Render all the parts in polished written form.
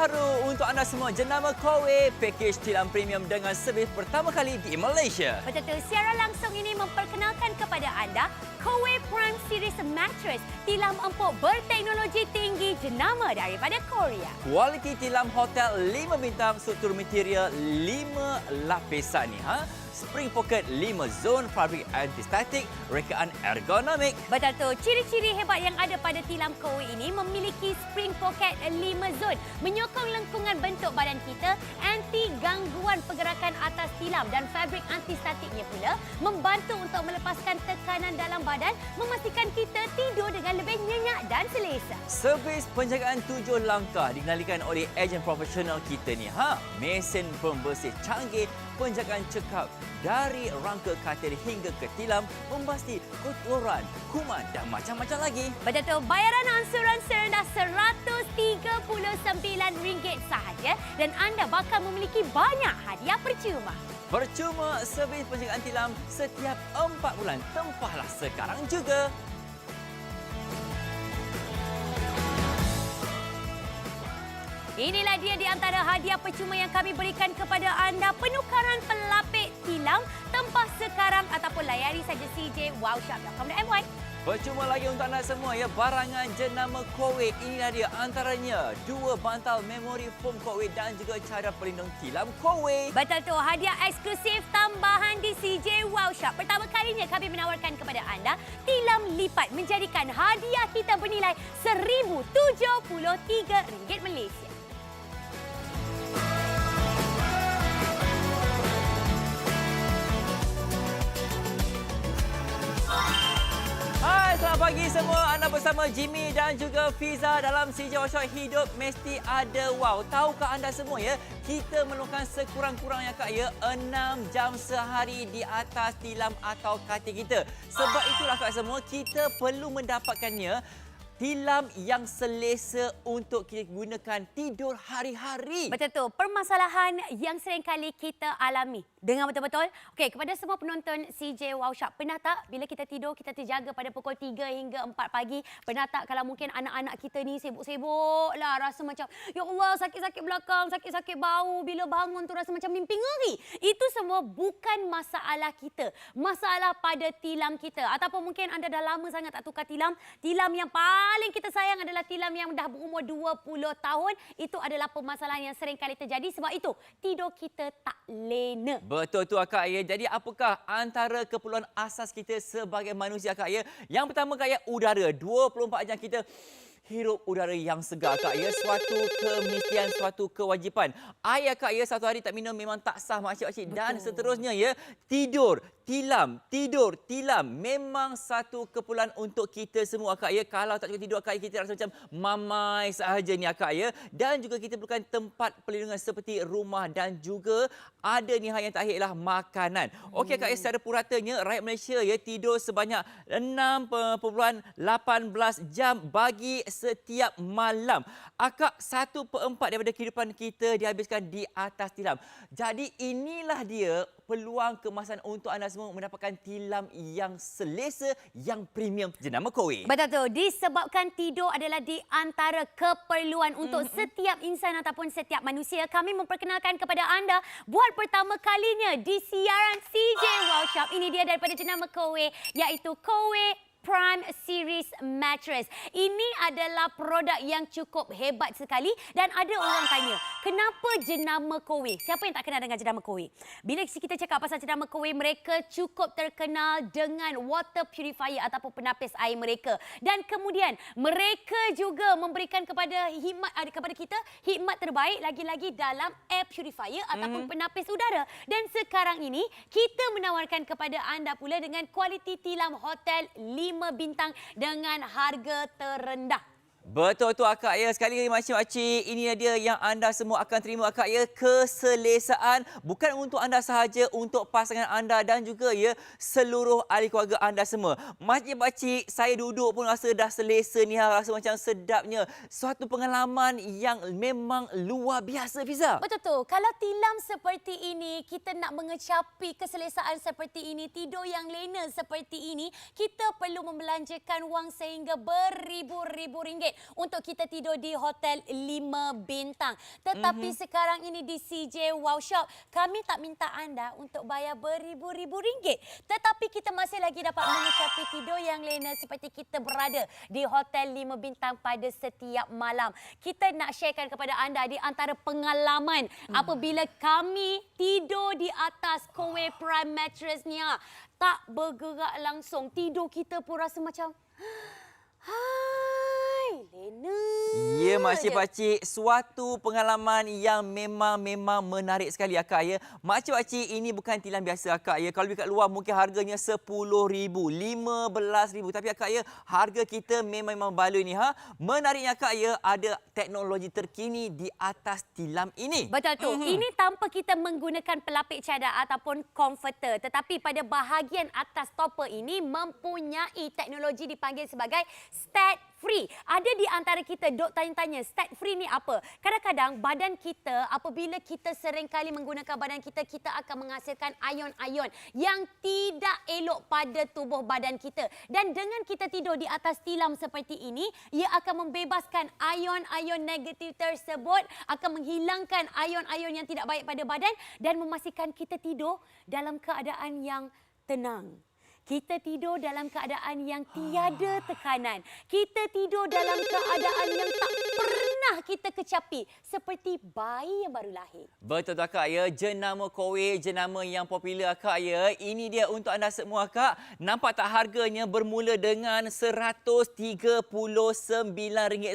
Terbaru untuk anda semua, jenama Kowe, package tilam premium dengan servis pertama kali di Malaysia. Betul-betul, siaran langsung ini memperkenalkan kepada anda Kowe Prime Series Mattress, tilam empuk berteknologi tinggi jenama daripada Korea. Kualiti tilam hotel 5 bintang, struktur material 5 lapisan ni. Spring pocket 5 zon, fabrik anti-statik, rekaan ergonomik. Betul tu, ciri-ciri hebat yang ada pada tilam Kowe ini memiliki spring pocket 5 zon, menyokong lengkungan bentuk badan kita, anti gangguan pergerakan atas tilam dan fabrik anti-statiknya pula membantu untuk melepaskan tekanan dalam badan, memastikan kita tidur dengan lebih nyenyak dan selesa. Servis penjagaan 7 langkah dikendalikan oleh ejen profesional kita ni. Mesin pembersih canggih, penjagaan cekap dari rangka katil hingga ke tilam, membasti kotoran, kuman dan macam-macam lagi. Betul tu, bayaran angsuran serendah RM139 sahaja dan anda bakal memiliki banyak hadiah percuma. Percuma servis penjagaan tilam setiap 4 bulan. Tempahlah sekarang juga. Inilah dia di antara hadiah percuma yang kami berikan kepada anda. Penukaran pelapik tilam, tempah sekarang ataupun layari saja cjwowshop.com.my. Percuma lagi untuk anda semua ya, barangan jenama Kowe. Inilah dia antaranya 2 bantal memori foam Kowe dan juga cara pelindung tilam Kowe. Betul tu, hadiah eksklusif tambahan di CJ Wow Shop. Pertama kalinya kami menawarkan kepada anda tilam lipat, menjadikan hadiah kita bernilai RM1,073 Malaysia. Hai, selamat pagi semua. Anda bersama Jimmy dan juga Fiza dalam CJ Workshop. Hidup mesti ada wow. Tahukah anda semua ya, kita memerlukan sekurang-kurangnya Kak ya 6 jam sehari di atas tilam atau katil kita. Sebab itulah Kak semua, kita perlu mendapatkannya tilam yang selesa untuk kita gunakan tidur hari-hari. Betul tu, permasalahan yang sering kali kita alami. Dengar betul-betul. Okey, kepada semua penonton CJ Wow Shop, pernah tak bila kita tidur, kita terjaga pada pukul 3 hingga 4 pagi? Pernah tak kalau mungkin anak-anak kita ni sibuk-sibuk lah, rasa macam, ya Allah, sakit-sakit belakang, sakit-sakit bau, bila bangun tu rasa macam mimpi ngeri. Itu semua bukan masalah kita. Masalah pada tilam kita. Ataupun mungkin anda dah lama sangat tak tukar tilam. Tilam yang paling kita sayang adalah tilam yang dah berumur 20 tahun. Itu adalah permasalahan yang sering kali terjadi. Sebab itu, tidur kita tak lena. Betul tu Kak ya. Jadi apakah antara keperluan asas kita sebagai manusia Kak ya? Yang pertama Kak ya, udara. 24 jam kita hirup udara yang segar Kak ya. Suatu kemestian, suatu kewajipan. Air Kak ya, satu hari tak minum memang tak sah makcik-makcik. Dan seterusnya ya, tidur, tilam, tidur, tilam. Memang satu keperluan untuk kita semua Kak ya. Kalau tak cukup tidur Kak ya, kita rasa macam mamai sahaja ni Kak ya. Dan juga kita perlukan tempat perlindungan seperti rumah dan juga ada ni yang terakhir ialah makanan. Okey Kak ya, secara puratanya rakyat Malaysia ya tidur sebanyak 6.18 jam bagi setiap malam. Akak 1/4 daripada kehidupan kita dihabiskan di atas tilam. Jadi inilah dia peluang kemasan untuk anda semua mendapatkan tilam yang selesa, yang premium jenama Kowe. Betul tu, disebabkan tidur adalah di antara keperluan untuk setiap insan ataupun setiap manusia. Kami memperkenalkan kepada anda buat pertama kalinya di siaran CJ Wow Shop. Ini dia daripada jenama Kowe, iaitu Kowe Prime Series Mattress. Ini adalah produk yang cukup hebat sekali dan ada orang tanya, kenapa jenama Kowe? Siapa yang tak kenal dengan jenama Kowe? Bila kita cakap pasal jenama Kowe, mereka cukup terkenal dengan water purifier ataupun penapis air mereka. Dan kemudian mereka juga memberikan kepada kita khidmat terbaik lagi-lagi dalam air purifier ataupun penapis udara. Dan sekarang ini kita menawarkan kepada anda pula dengan kualiti tilam hotel 5 bintang dengan harga terendah. Betul tu akak ya. Sekali lagi makcik-makcik, ini dia yang anda semua akan terima akak ya. Keselesaan bukan untuk anda sahaja, untuk pasangan anda dan juga ya seluruh ahli keluarga anda semua. Makcik-makcik, saya duduk pun rasa dah selesa ni, rasa macam sedapnya. Suatu pengalaman yang memang luar biasa, Fiza. Betul tu. Kalau tilam seperti ini, kita nak mengecapi keselesaan seperti ini, tidur yang lena seperti ini, kita perlu membelanjakan wang sehingga beribu-ribu ringgit. untuk kita tidur di hotel 5 bintang. Tetapi sekarang ini di CJ Wow Shop, kami tak minta anda untuk bayar beribu-ribu ringgit. Tetapi kita masih lagi dapat mengecapi tidur yang lena seperti kita berada di hotel 5 bintang pada setiap malam. Kita nak sharekan kepada anda di antara pengalaman apabila kami tidur di atas Kowe Prime mattressnya. Tak bergerak langsung. Tidur kita pun rasa macam, hai, lena. Ya, Makcik Pakcik, suatu pengalaman yang memang menarik sekali akak ya. Makcik Pakcik, ini bukan tilam biasa akak ya. Kalau dekat luar mungkin harganya RM10,000, RM15,000. Tapi akak ya, harga kita memang baloi ni ha. Menariknya akak ya, ada teknologi terkini di atas tilam ini. Betul tu. Ini tanpa kita menggunakan pelapik cadar ataupun comforter. Tetapi pada bahagian atas topper ini mempunyai teknologi dipanggil sebagai stat free. Ada di antara kita dok tanya-tanya, stat free ni apa? Kadang-kadang badan kita, apabila kita seringkali menggunakan badan kita, kita akan menghasilkan ion-ion yang tidak elok pada tubuh badan kita. Dan dengan kita tidur di atas tilam seperti ini, ia akan membebaskan ion-ion negatif tersebut, akan menghilangkan ion-ion yang tidak baik pada badan dan memastikan kita tidur dalam keadaan yang tenang. Kita tidur dalam keadaan yang tiada tekanan. Kita tidur dalam keadaan yang tak pernah kita kecapi. Seperti bayi yang baru lahir. Betul tu akak ya. Jenama Kowe, jenama yang popular akak ya. Ini dia untuk anda semua akak. Nampak tak harganya bermula dengan RM139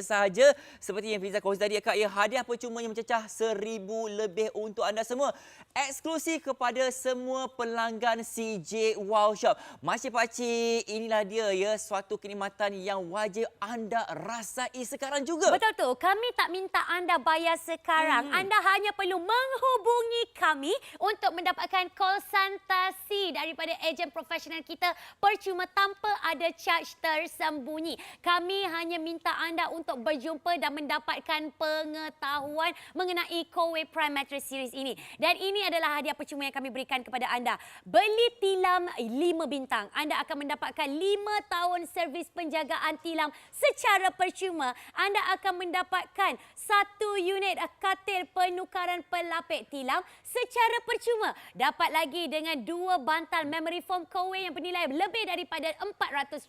sahaja. Seperti yang Fiza kongsi tadi akak ya. Hadiah percumanya mencecah RM1,000 lebih untuk anda semua. Eksklusif kepada semua pelanggan CJ Wow Shop. Makcik Pakcik, inilah dia ya, suatu kenikmatan yang wajib anda rasai sekarang juga. Betul tu. Kami tak minta anda bayar sekarang. Anda hanya perlu menghubungi kami untuk mendapatkan konsultasi daripada ejen profesional kita percuma tanpa ada charge tersembunyi. Kami hanya minta anda untuk berjumpa dan mendapatkan pengetahuan mengenai Kowe Prime Mattress Series ini. Dan ini adalah hadiah percuma yang kami berikan kepada anda. Beli tilam 5 bintang. Anda akan mendapatkan 5 tahun servis penjagaan tilam secara percuma. Anda akan mendapatkan 1 unit katil penukaran pelapik tilam secara percuma. Dapat lagi dengan 2 bantal memory foam Kowe yang bernilai lebih daripada RM400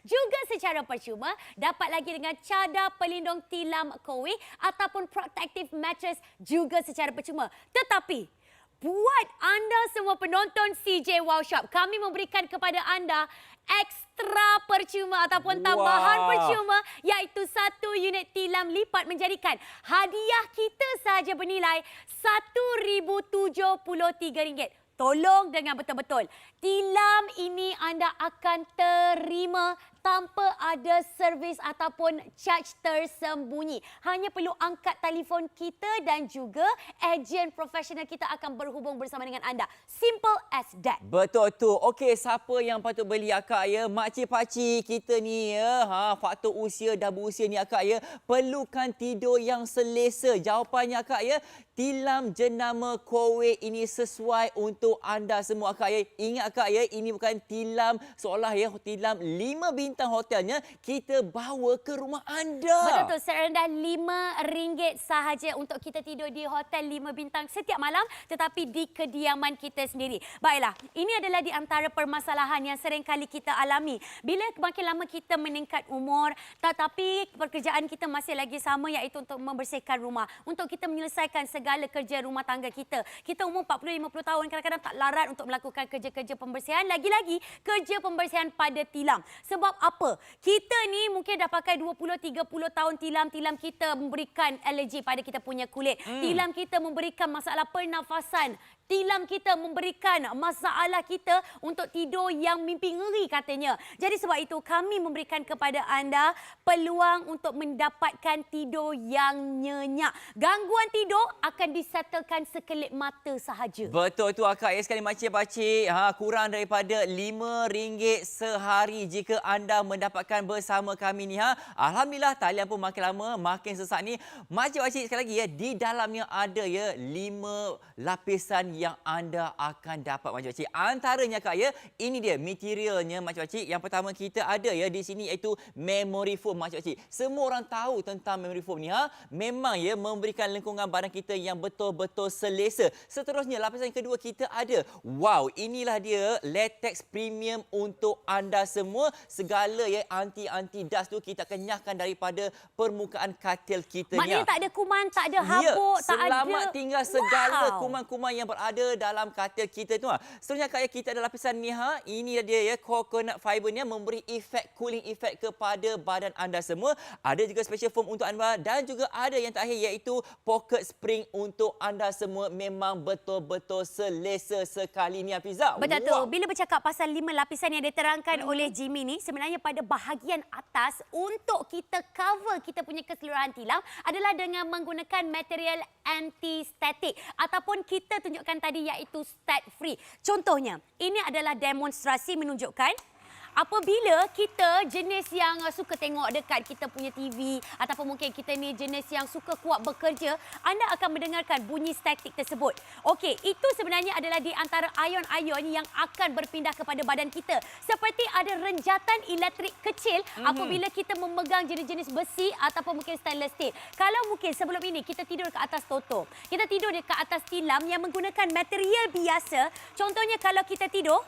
juga secara percuma. Dapat lagi dengan cadar pelindung tilam Kowe ataupun protective mattress juga secara percuma. Tetapi buat anda semua penonton CJ Wow Shop, kami memberikan kepada anda ekstra percuma ataupun tambahan percuma, iaitu 1 unit tilam lipat, menjadikan hadiah kita sahaja bernilai RM1,073. Tolong dengar betul-betul. Tilam ini anda akan terima tanpa ada servis ataupun charge tersembunyi. Hanya perlu angkat telefon kita dan juga ejen profesional kita akan berhubung bersama dengan anda. Simple as that. Betul tu. Okey, siapa yang patut beli akak ya? Makcik pakcik kita ni ya, faktor usia dah berusia ni akak ya, perlukan tidur yang selesa. Jawapannya akak ya, tilam jenama Kowe ini sesuai untuk anda semua akak ya. Ingat akak ya, ini bukan tilam seolah ya tilam 5 bintang hotelnya kita bawa ke rumah anda. Betul tu, serendah RM5 sahaja untuk kita tidur di hotel 5 bintang setiap malam, tetapi di kediaman kita sendiri. Baiklah, ini adalah di antara permasalahan yang sering kali kita alami. Bila makin lama kita meningkat umur, tetapi pekerjaan kita masih lagi sama, iaitu untuk membersihkan rumah, untuk kita menyelesaikan segala kerja rumah tangga kita. Kita umur 40-50 tahun, kadang-kadang tak larat untuk melakukan kerja-kerja pembersihan, lagi-lagi kerja pembersihan pada tilam. Sebab apa? Kita ni mungkin dah pakai 20-30 tahun tilam kita memberikan alergi pada kita punya kulit. Tilam kita memberikan masalah pernafasan. Tilam kita memberikan masalah kita untuk tidur yang mimpi ngeri katanya. Jadi sebab itu kami memberikan kepada anda peluang untuk mendapatkan tidur yang nyenyak. Gangguan tidur akan disettlekan sekelip mata sahaja. Betul tu akak ya, sekali makcik-pakcik. Kurang daripada RM5 sehari jika anda mendapatkan bersama kami ni. Alhamdulillah, talian pun makin lama makin sesak ni. Makcik-pakcik sekali lagi ya, di dalamnya ada ya 5 lapisan yang anda akan dapat makcik-makcik. Antaranya Kak ya, ini dia materialnya makcik-makcik. Yang pertama kita ada ya di sini iaitu memory foam makcik-makcik. Semua orang tahu tentang memory foam ni memang ya memberikan lengkungan badan kita yang betul-betul selesa. Seterusnya lapisan kedua kita ada. Wow, inilah dia latex premium untuk anda semua. Segala ya anti dust tu kita kenyahkan daripada permukaan katil kita ni. Maknanya tak ada kuman, tak ada habuk, tak ada. Selamat tinggal segala kuman-kuman yang berada dalam katil kita tu. Seterusnya Kak, kita ada lapisan ni ini dia ya coconut fiber ni memberi efek cooling effect kepada badan anda semua. Ada juga special foam untuk anda dan juga ada yang terakhir iaitu pocket spring untuk anda semua. Memang betul-betul selesa sekali ni Hafiza. Betul tu. Bila bercakap pasal 5 lapisan yang diterangkan oleh Jimmy ni, sebenarnya pada bahagian atas untuk kita cover kita punya keseluruhan tilam adalah dengan menggunakan material anti-static ataupun kita tunjukkan tadi iaitu stat free. Contohnya, ini adalah demonstrasi menunjukkan apabila kita jenis yang suka tengok dekat kita punya TV ataupun mungkin kita ni jenis yang suka kuat bekerja, anda akan mendengarkan bunyi statik tersebut. Okey, itu sebenarnya adalah di antara ion-ion yang akan berpindah kepada badan kita. Seperti ada renjatan elektrik kecil apabila kita memegang jenis-jenis besi ataupun mungkin stainless steel. Kalau mungkin sebelum ini kita tidur ke atas toto, kita tidur dekat atas tilam yang menggunakan material biasa, contohnya kalau kita tidur,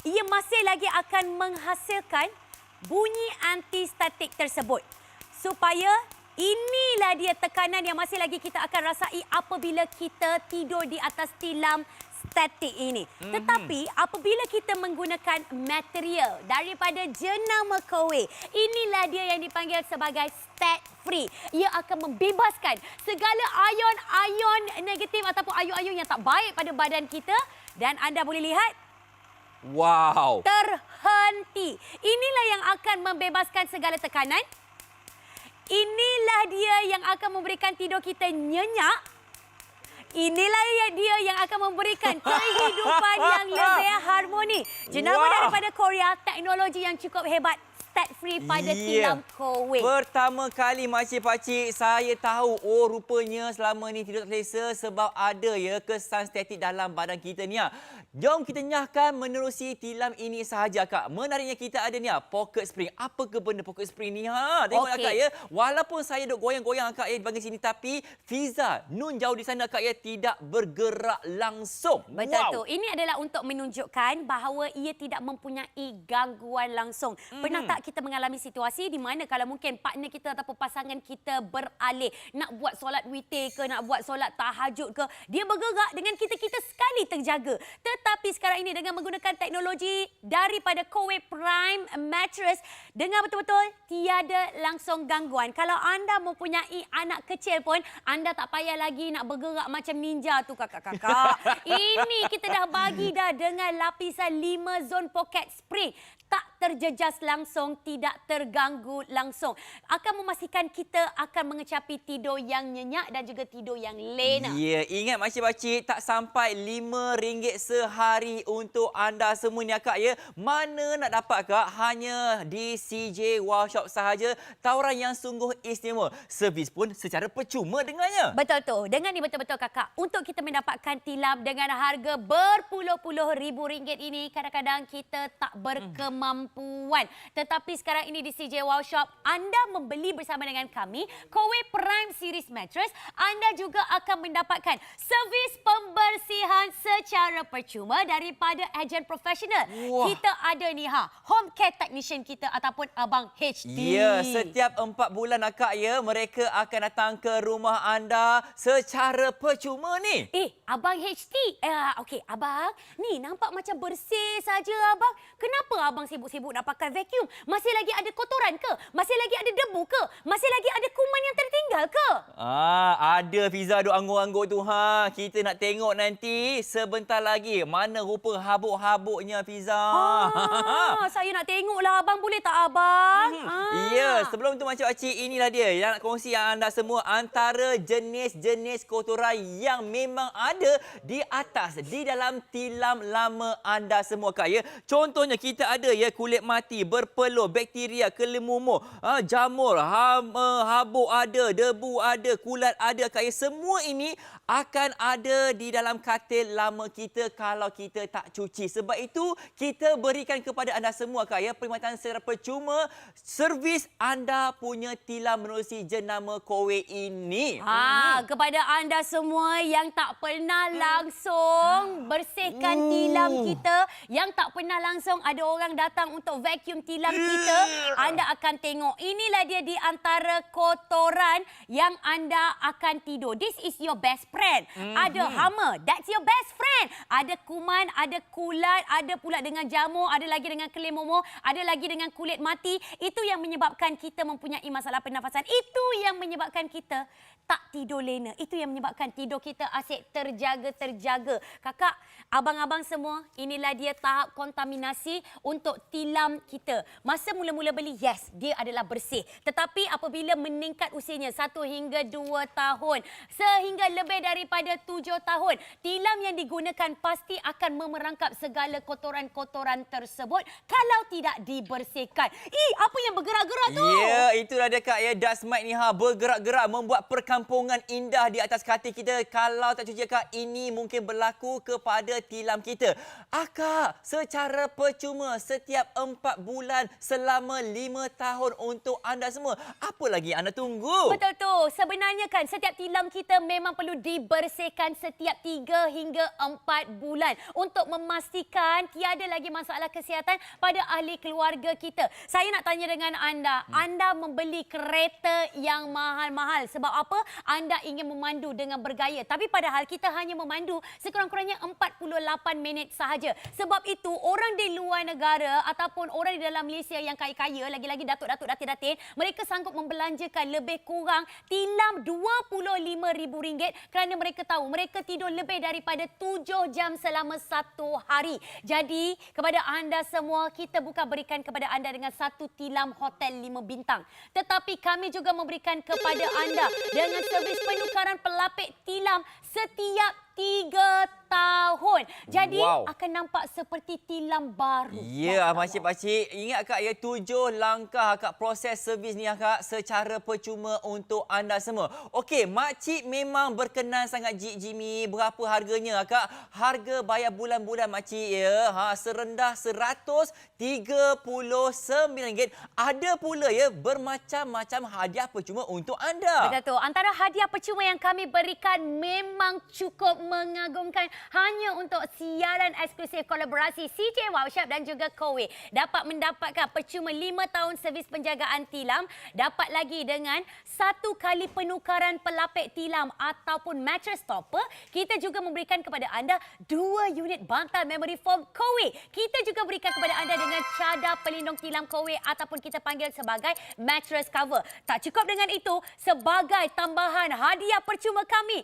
ia masih lagi akan menghasilkan bunyi anti-statik tersebut. Supaya inilah dia tekanan yang masih lagi kita akan rasai apabila kita tidur di atas tilam statik ini. Tetapi apabila kita menggunakan material daripada jenama Kowe, inilah dia yang dipanggil sebagai stat free. Ia akan membebaskan segala ion-ion negatif ataupun ion-ion yang tak baik pada badan kita. Dan anda boleh lihat, wow, terhenti. Inilah yang akan membebaskan segala tekanan. Inilah dia yang akan memberikan tidur kita nyenyak. Inilah dia yang akan memberikan kehidupan yang lebih harmoni. Jenama daripada Korea, teknologi yang cukup hebat. Stat free pada tilam Kowe. Pertama kali makcik-pakcik saya tahu, rupanya selama ni tidur tak selesa sebab ada ya kesan statik dalam badan kita ni. Jom kita nyahkan menerusi tilam ini sahaja Kak. Menariknya kita ada ni pocket spring. Apa ke benda pocket spring ni? Tengoklah Kak ya. Walaupun saya duk goyang-goyang Kak ya di bahagian sini, tapi Fiza Nun jauh di sana Kak ya tidak bergerak langsung. Betul tu. Ini adalah untuk menunjukkan bahawa ia tidak mempunyai gangguan langsung. Pernah tak kita mengalami situasi di mana kalau mungkin partner kita ataupun pasangan kita beralih nak buat solat witir ke, nak buat solat tahajud ke, dia bergerak dengan kita sekali terjaga. Tetapi sekarang ini dengan menggunakan teknologi daripada Kowe Prime Mattress, dengan betul-betul tiada langsung gangguan. Kalau anda mempunyai anak kecil pun, anda tak payah lagi nak bergerak macam ninja tu kakak-kakak. Ini kita dah bagi dah dengan lapisan 5 zone pocket spring. Tak terjejas langsung, tidak terganggu langsung. Akan memastikan kita akan mengecapi tidur yang nyenyak dan juga tidur yang lena. Ya, ingat makcik-makcik, tak sampai RM5 sehari untuk anda semua ni Kak ya. Mana nak dapat Kak? Hanya di CJ Wow Shop sahaja. Tawaran yang sungguh istimewa. Servis pun secara percuma dengannya. Betul tu. Dengan ni betul-betul kakak. Untuk kita mendapatkan tilam dengan harga berpuluh-puluh ribu ringgit ini, kadang-kadang kita tak berkemampuan. Tetapi sekarang ini di CJ Wow Shop, anda membeli bersama dengan kami Kowe Prime Series Mattress, anda juga akan mendapatkan servis pembersihan secara percuma daripada ejen profesional. Wah. Kita ada ni home care technician kita ataupun Abang HT. Ya, setiap 4 bulan Kak ya, mereka akan datang ke rumah anda secara percuma ni. Abang HT. Okey, abang, ni nampak macam bersih saja abang. Kenapa abang sibuk-sibuk nak pakai vacuum? Masih lagi ada kotoran ke? Masih lagi ada debu ke? Masih lagi ada kuman yang tertinggal ke? Ada Fiza duk anggur-anggur tu Kita nak tengok nanti sebentar lagi mana rupa habuk-habuknya Fiza. Saya nak tengoklah abang, boleh tak abang? Ya, sebelum tu makcik-makcik, inilah dia yang nak kongsi yang anda semua antara jenis-jenis kotoran yang memang ada di atas, di dalam tilam lama anda semua Kak ya. Contohnya kita ada ya kulit mati, berpeluh, bakteria, kelumur, jamur, habuk ada, debu ada, kulat ada Kak ya. Semua ini akan ada di dalam katil lama kita kalau kita tak cuci. Sebab itu kita berikan kepada anda semua Kak ya perkhidmatan secara percuma servis anda punya tilam menerusi jenama Kowe ini. Kepada anda semua yang tak pernah langsung bersihkan tilam kita, yang tak pernah langsung ada orang datang untuk vacuum tilam kita, anda akan tengok inilah dia di antara kotoran yang anda akan tidur. This is your best friend. Ada hama, that's your best friend. Ada kuman, ada kulat, ada pula dengan jamur, ada lagi dengan kelumur, ada lagi dengan kulit mati. Itu yang menyebabkan kita mempunyai masalah pernafasan. Itu yang menyebabkan kita tak tidur lena. Itu yang menyebabkan tidur kita asyik terjaga-terjaga. Kakak, abang-abang semua, inilah dia tahap kontaminasi untuk tilam kita. Masa mula-mula beli, yes, dia adalah bersih. Tetapi apabila meningkat usianya 1 hingga 2 tahun, sehingga lebih daripada 7 tahun, tilam yang digunakan pasti akan memerangkap segala kotoran-kotoran tersebut kalau tidak dibersihkan. Apa yang bergerak-gerak tu? Ya, itulah dia Kak ya. Dust mite ni bergerak-gerak membuat perkampungan indah di atas katil kita. Kalau tak cuci Kak, ini mungkin berlaku kepada tilam kita. Kak, secara percuma setiap 4 bulan selama 5 tahun untuk anda semua. Apa lagi anda tunggu? Betul tu. Sebenarnya kan setiap tilam kita memang perlu dibersihkan setiap 3 hingga 4 bulan untuk memastikan tiada lagi masalah kesihatan pada ahli keluarga kita. Saya nak tanya dengan anda, anda membeli kereta yang mahal-mahal sebab apa? Anda ingin memandu dengan bergaya. Tapi padahal kita hanya memandu sekurang-kurangnya 48 minit sahaja. Sebab itu orang di luar negara ataupun orang di dalam Malaysia yang kaya-kaya, lagi-lagi datuk-datuk datin-datin, mereka sanggup membelanjakan lebih kurang tilam RM25,000 kerana mereka tahu mereka tidur lebih daripada 7 jam selama 1 hari. Jadi kepada anda semua, kita bukan berikan kepada anda dengan satu tilam hotel 5 bintang. Tetapi kami juga memberikan kepada anda dengan servis penukaran pelapik tilam setiap 3 tahun. Jadi akan nampak seperti tilam baru. Ya, makcik-makcik. Ingat Kak ya, 7 langkah Kak proses servis ni Kak secara percuma untuk anda semua. Okey, makcik memang berkenan sangat Jimmy. Berapa harganya Kak? Harga bayar bulan-bulan makcik ya. Serendah RM139. Ada pula ya bermacam-macam hadiah percuma untuk anda. Betul tu. Antara hadiah percuma yang kami berikan memang cukup mengagumkan hanya untuk siaran eksklusif kolaborasi CJ Wow Shop dan juga Kowe. Dapat mendapatkan percuma 5 tahun servis penjagaan tilam, dapat lagi dengan 1 kali penukaran pelapik tilam ataupun mattress topper. Kita juga memberikan kepada anda 2 unit bantal memory foam Kowe. Kita juga berikan kepada anda dengan cadar pelindung tilam Kowe ataupun kita panggil sebagai mattress cover. Tak cukup dengan itu, sebagai tambahan hadiah percuma kami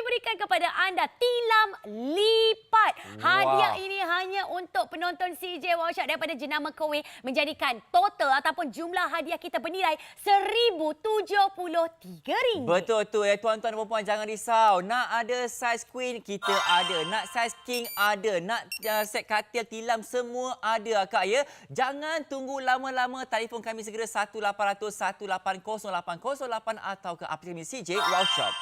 berikan kepada anda tilam lipat. Hadiah ini hanya untuk penonton CJ Wow Shop daripada jenama Kowe, menjadikan total ataupun jumlah hadiah kita bernilai RM1,073. Betul tu ya tuan-tuan dan puan-puan, jangan risau. Nak ada saiz queen kita ada, nak saiz king ada, nak set katil tilam semua ada Kak ya. Jangan tunggu lama-lama, telefon kami segera 1800 180808 atau ke aplikasi CJ Wow Shop.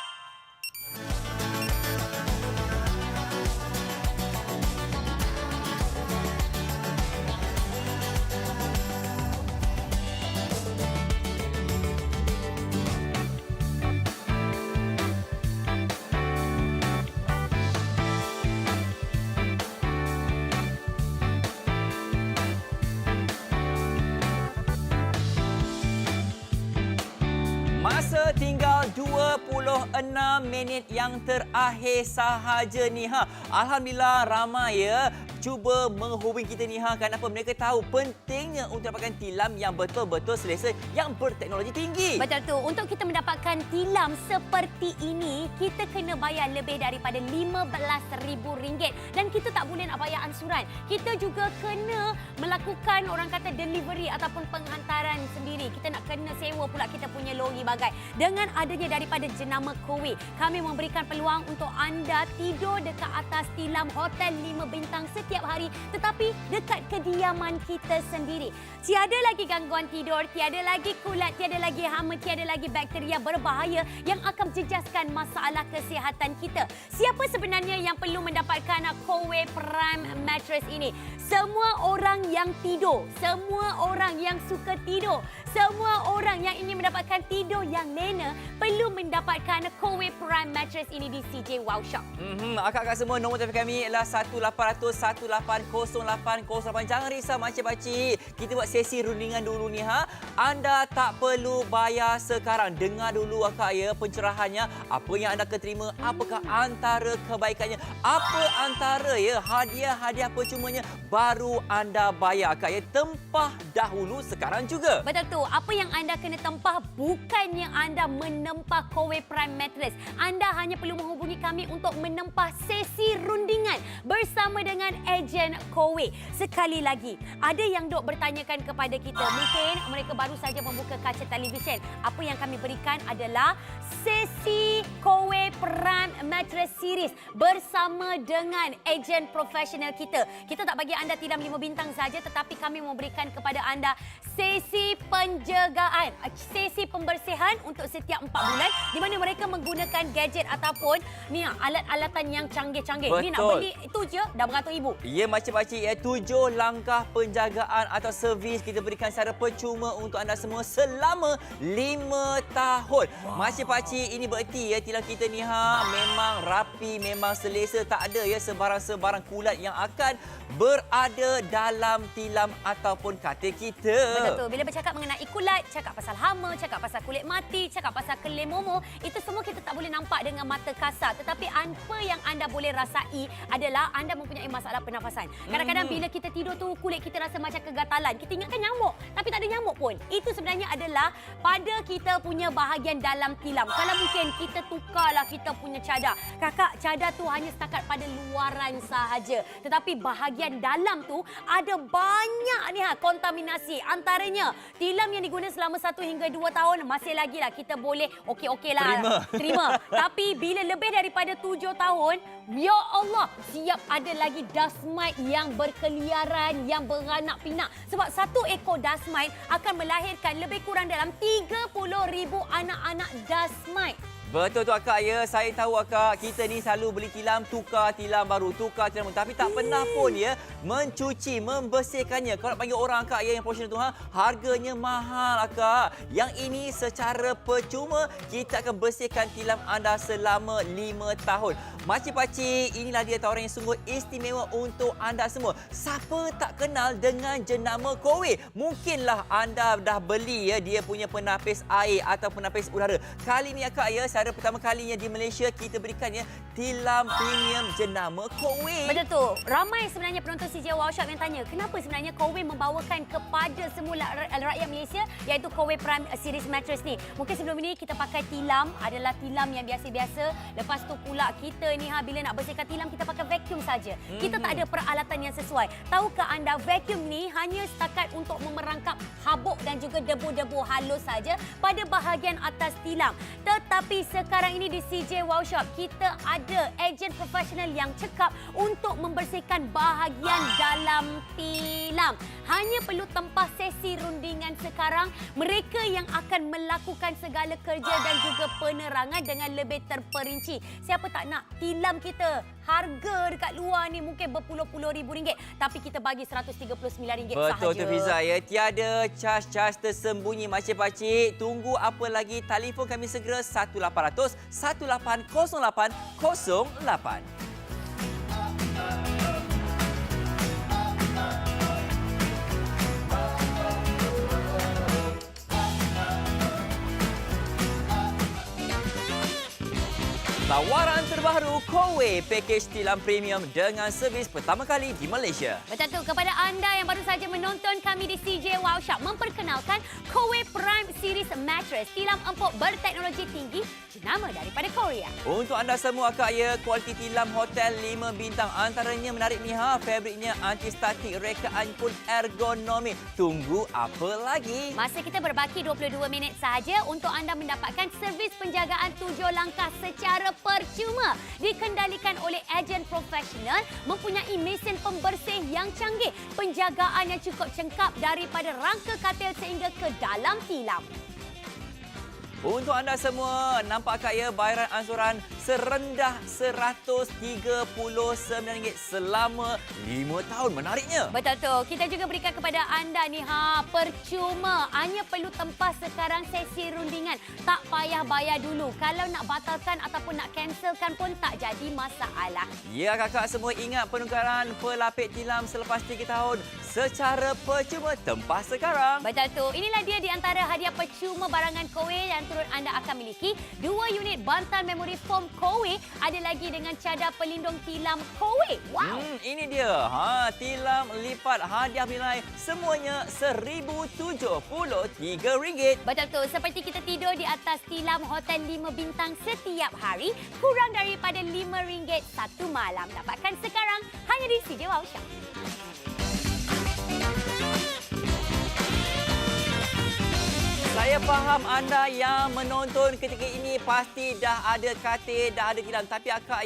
Masa tinggal 26 minit yang terakhir sahaja ni Alhamdulillah ramai ya cuba menghubungi kita ni Kenapa? Mereka tahu pentingnya untuk dapatkan tilam yang betul-betul selesa, yang berteknologi tinggi. Betul tu. Untuk kita mendapatkan tilam seperti ini, kita kena bayar lebih daripada RM15,000 dan kita tak boleh nak bayar ansuran. Kita juga kena melakukan orang kata delivery ataupun penghantaran sendiri. Kita nak kena sewa pula kita punya lori bagai. Dengan adanya daripada jenama Kowe, kami memberikan peluang untuk anda tidur dekat atas tilam hotel 5 bintang setiap setiap hari tetapi dekat kediaman kita sendiri. Tiada lagi gangguan tidur, tiada lagi kulat, tiada lagi hama, tiada lagi bakteria berbahaya yang akan menjejaskan masalah kesihatan kita. Siapa sebenarnya yang perlu mendapatkan Kowe Prime Mattress ini? Semua orang yang tidur, semua orang yang suka tidur, semua orang yang ingin mendapatkan tidur yang lena perlu mendapatkan Kowe Prime Mattress ini di CJ Wow Shop. Akak-akak semua, nombor telefon kami ialah 1800 180808. Jangan risau makcik-makcik. Kita buat sesi rundingan dulu ni Anda tak perlu bayar sekarang. Dengar dulu akak ya pencerahannya. Apa yang anda akan terima, apakah antara kebaikannya, apa antara ya hadiah-hadiah percumanya baru anda bayar akak ya. Tempah dahulu sekarang juga. Betul tu. Apa yang anda kena tempah bukannya anda menempah Kowe Prime Mattress. Anda hanya perlu menghubungi kami untuk menempah sesi rundingan bersama dengan ejen Kowe. Sekali lagi, ada yang dok bertanyakan kepada kita, mungkin mereka baru saja membuka kaca televisyen. Apa yang kami berikan adalah sesi Kowe Prime Mattress Series bersama dengan ejen profesional kita. Kita tak bagi anda tilam 5 bintang saja, tetapi kami memberikan kepada anda sesi penjagaan, sesi pembersihan untuk setiap 4 bulan di mana mereka menggunakan gadget ataupun ni alat-alatan yang canggih-canggih. Ni nak beli itu je dah beratus-ribu. Ya makcik-makcik ya, 7 langkah penjagaan atau servis kita berikan secara percuma untuk anda semua selama 5 tahun. Makcik-makcik, ini bererti ya tilam kita ni memang rapi, memang selesa, tak ada ya sebarang-sebarang kulat yang akan berada dalam tilam ataupun katil kita. Betul tu. Bila bercakap mengenai kulat, cakap pasal hama, cakap pasal kulit mati, cakap pasal kelem momo, itu semua kita tak boleh nampak dengan mata kasar. Tetapi apa yang anda boleh rasai adalah anda mempunyai masalah pernafasan. Kadang-kadang bila kita tidur tu kulit kita rasa macam kegatalan. Kita ingatkan nyamuk, tapi tak ada nyamuk pun. Itu sebenarnya adalah pada kita punya bahagian dalam tilam. Kalau mungkin kita tukarlah kita punya cadar. Kakak, cadar tu hanya setakat pada luaran sahaja. Tetapi bahagian dalam tu ada banyak ni kontaminasi. Antaranya tilam yang digunakan selama 1 hingga 2 tahun masih lagi lah kita boleh okey lah terima. Tapi bila lebih daripada 7 tahun, ya Allah, siap ada lagi dust mite yang berkeliaran, yang beranak pinak. Sebab 1 ekor dust mite akan melahirkan lebih kurang dalam 30,000 anak-anak dust mite. Betul tu akak ya. Saya tahu akak, kita ni selalu beli tilam, tukar tilam baru, tukar tilam baru. Tapi tak pernah pun ya mencuci, membersihkannya. Kalau nak panggil orang akak ya yang profesional tu harganya mahal akak. Yang ini secara percuma kita akan bersihkan tilam anda selama 5 tahun. Makcik-pakcik, inilah dia tawaran yang sungguh istimewa untuk anda semua. Siapa tak kenal dengan jenama Kowe? Mungkinlah anda dah beli ya dia punya penapis air atau penapis udara. Kali ni akak ya, secara pertama kalinya di Malaysia kita berikannya tilam premium jenama Kowe. Betul tu. Ramai sebenarnya penonton CJ Wow Shop yang tanya, kenapa sebenarnya Kowe membawakan kepada semula rakyat Malaysia iaitu Kowe Prime Series Mattress ni. Mungkin sebelum ini kita pakai tilam adalah tilam yang biasa-biasa. Lepas tu pula kita ni bila nak bersihkan tilam kita pakai vacuum saja. Kita tak ada peralatan yang sesuai. Tahukah anda vacuum ni hanya setakat untuk memerangkap habuk dan juga debu-debu halus saja pada bahagian atas tilam. Tetapi sekarang ini di CJ Wow Shop kita ada ejen profesional yang cekap untuk membersihkan bahagian dalam tilam. Hanya perlu tempah sesi rundingan sekarang. Mereka yang akan melakukan segala kerja dan juga penerangan dengan lebih terperinci. Siapa tak nak tilam kita harga dekat luar ni mungkin berpuluh-puluh ribu ringgit, tapi kita bagi RM139 sahaja. Betul tu Fiza ya. Tiada cas-cas tersembunyi makcik-pakcik. Tunggu apa lagi? Telefon kami segera 1800 180808. Tawaran terbaru Kowe Package Tilam Premium dengan servis pertama kali di Malaysia. Betul tu. Kepada anda yang baru saja menonton kami di CJ Wow Shop, memperkenalkan Kowe Prime Series Mattress tilam empuk berteknologi tinggi jenama daripada Korea. Untuk anda semua akak ya, kualiti tilam hotel 5 bintang. Antaranya menarik ni fabriknya anti-statik, rekaan pun ergonomi. Tunggu apa lagi? Masa kita berbaki 22 minit sahaja untuk anda mendapatkan servis penjagaan 7 langkah secara percuma di dikendalikan oleh ejen profesional, mempunyai mesin pembersih yang canggih, penjagaan yang cukup cengkap daripada rangka katil sehingga ke dalam tilam. Untuk anda semua, nampak ya bayaran ansuran serendah RM139 selama 5 tahun. Menariknya. Betul tu. Kita juga berikan kepada anda ni percuma. Hanya perlu tempah sekarang sesi rundingan. Tak payah bayar dulu. Kalau nak batalkan ataupun nak cancelkan pun tak jadi masalah. Ya kakak semua, ingat penukaran pelapik tilam selepas 3 tahun secara percuma. Tempah sekarang. Betul tu. Inilah dia di antara hadiah percuma barangan Kowe yang turut anda akan miliki. 2 unit bantal memori foam Kowe. Ada lagi dengan cadar pelindung tilam Kowe. Wow. Ini dia. Tilam lipat hadiah nilai semuanya RM1,073. Betul tu. Seperti kita tidur di atas tilam hotel 5 bintang setiap hari. Kurang daripada RM5 satu malam. Dapatkan sekarang hanya di CJ Wow Shop. Saya faham anda yang menonton ketika ini pasti dah ada katil, dah ada tilam. Tapi akak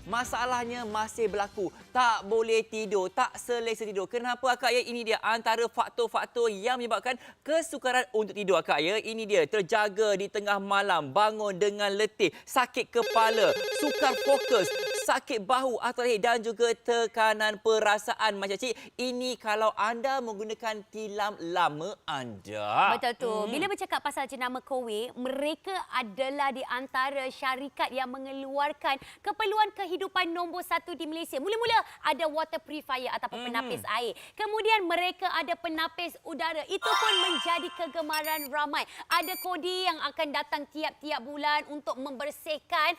masalahnya masih berlaku. Tak boleh tidur, tak selesa tidur. Kenapa akak Ini dia antara faktor-faktor yang menyebabkan kesukaran untuk tidur akak Ini dia, terjaga di tengah malam, bangun dengan letih, sakit kepala, sukar fokus, sakit bahu atau leher dan juga tekanan perasaan. Macam cik, ini kalau anda menggunakan tilam lama anda. Betul tu. Bila bercakap pasal jenama Kowe, mereka adalah di antara syarikat yang mengeluarkan keperluan kehidupan nombor 1 di Malaysia. Mula-mula ada water purifier ataupun penapis air. Kemudian mereka ada penapis udara. Itu pun menjadi kegemaran ramai. Ada kodi yang akan datang tiap-tiap bulan untuk membersihkan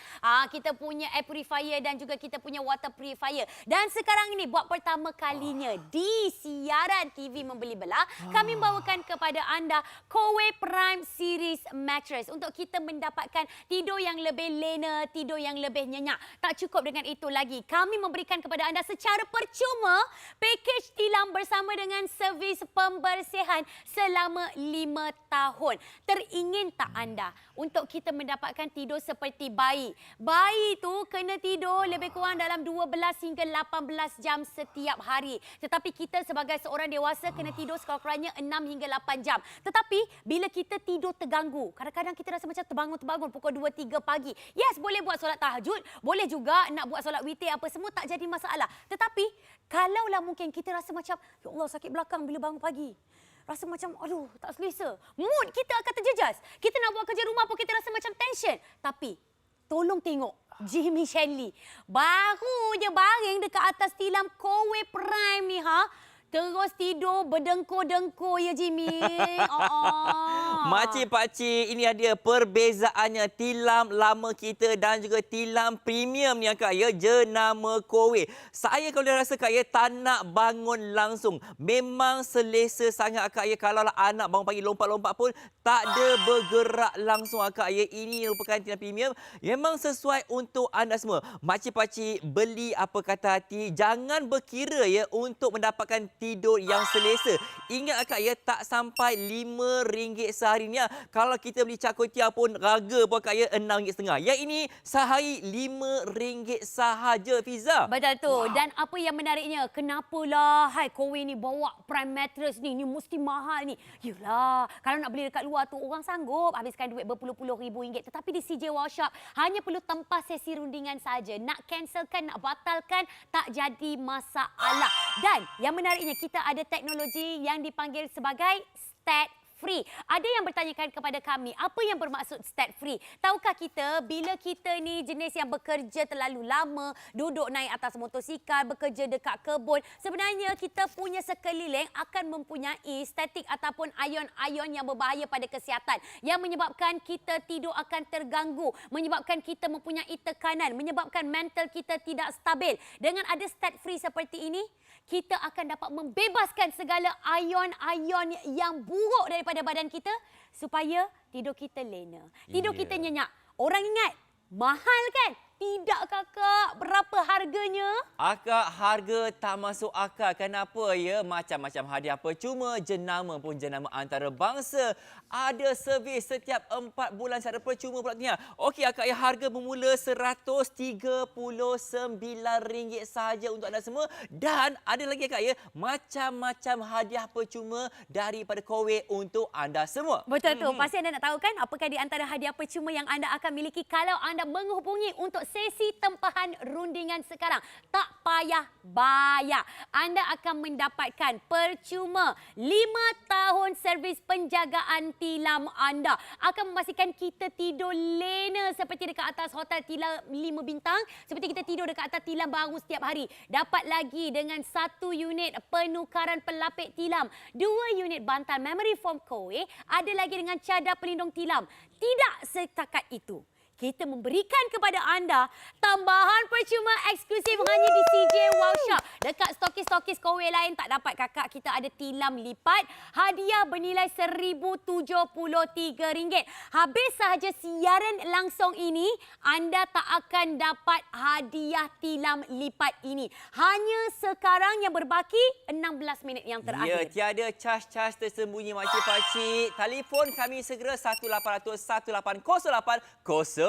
kita punya air purifier dan juga kita punya water purifier. Dan sekarang ini buat pertama kalinya di siaran TV Membeli Belah, kami membawakan kepada anda Kowe Prime Series Mattress untuk kita mendapatkan tidur yang lebih lena, tidur yang lebih nyenyak. Tak cukup dengan itu lagi. Kami memberikan kepada anda secara percuma pakej tilam bersama dengan servis pembersihan selama 5 tahun. Teringin tak anda untuk kita mendapatkan tidur seperti bayi? Bayi tu kena tidur lebih kurang dalam 12 hingga 18 jam setiap hari. Tetapi kita sebagai seorang dewasa kena tidur sekurang-kurangnya 6 hingga 8 jam. Tetapi bila kita tidur terganggu, kadang-kadang kita rasa macam terbangun pukul 2-3 pagi. Yes, boleh buat solat tahajud, boleh juga nak buat solat witir apa semua, tak jadi masalah. Tetapi kalaulah mungkin kita rasa macam, ya Allah sakit belakang bila bangun pagi. Rasa macam, aduh tak selesa. Mood kita akan terjejas. Kita nak buat kerja rumah pun kita rasa macam tension. Tapi tolong tengok Jimmy Shanley. Baru je baring dekat atas tilam Kowe Prime ni terus tidur berdengkur-dengkur ya Jimmy. Makcik pakcik, ini dia perbezaannya tilam lama kita dan juga tilam premium ni kak jenama Kowe. Saya kalau rasa kak tak nak bangun langsung. Memang selesa sangat kak kalau anak bangun pagi lompat-lompat pun tak ada bergerak langsung kak Ini merupakan tilam premium memang sesuai untuk anda semua. Makcik pakcik, beli apa kata hati, jangan berkira untuk mendapatkan tidur yang selesa. Ingat kak tak sampai RM5 sehari ni. Kalau kita beli char kway teow pun harga pun kak RM6.5. Yang ini sehari RM5 sahaja, Fiza. Betul tu. Wow. Dan apa yang menariknya, kenapalah Kowe ni bawa Prime Mattress ni mesti mahal ni. Yelah, kalau nak beli dekat luar tu orang sanggup habiskan duit berpuluh-puluh ribu ringgit. Tetapi di CJ Wow Shop hanya perlu tempah sesi rundingan saja. Nak cancelkan, nak batalkan tak jadi masalah. Dan yang menariknya, kita ada teknologi yang dipanggil sebagai stat free. Ada yang bertanyakan kepada kami, apa yang bermaksud stat free? Tahukah kita bila kita ni jenis yang bekerja terlalu lama, duduk naik atas motosikal, bekerja dekat kebun, sebenarnya kita punya sekeliling akan mempunyai statik ataupun ion-ion yang berbahaya pada kesihatan yang menyebabkan kita tidur akan terganggu, menyebabkan kita mempunyai tekanan, menyebabkan mental kita tidak stabil. Dengan ada stat free seperti ini, kita akan dapat membebaskan segala ion-ion yang buruk daripada badan kita supaya tidur kita lena, tidur kita nyenyak. Orang ingat, mahal kan? Tidak kakak, berapa harganya? Akak, harga tak masuk akal. Kenapa ya? Macam-macam hadiah percuma, jenama pun jenama antarabangsa. Ada servis setiap 4 bulan secara percuma pula ni. Okey akak, ya harga bermula RM139 sahaja untuk anda semua. Dan ada lagi akak ya, macam-macam hadiah percuma daripada Kowe untuk anda semua. Betul tu. Pasti anda nak tahu kan apakah di antara hadiah percuma yang anda akan miliki kalau anda menghubungi untuk sesi tempahan rundingan sekarang. Tak payah bayar. Anda akan mendapatkan percuma 5 tahun servis penjagaan tilam anda. Akan memastikan kita tidur lena seperti dekat atas hotel tilam 5 bintang. Seperti kita tidur dekat atas tilam baru setiap hari. Dapat lagi dengan 1 unit penukaran pelapik tilam. 2 unit bantal memory foam Kowe. Ada lagi dengan cadar pelindung tilam. Tidak setakat itu. Kita memberikan kepada anda tambahan percuma eksklusif hanya di CJ Wow Shop. Dekat stokis-stokis Kowe lain tak dapat kakak. Kita ada tilam lipat. Hadiah bernilai RM1,073. Habis sahaja siaran langsung ini, anda tak akan dapat hadiah tilam lipat ini. Hanya sekarang yang berbaki 16 minit yang Ya, terakhir. tiada cas-cas tersembunyi makcik-pakcik. Telefon kami segera 1800 1808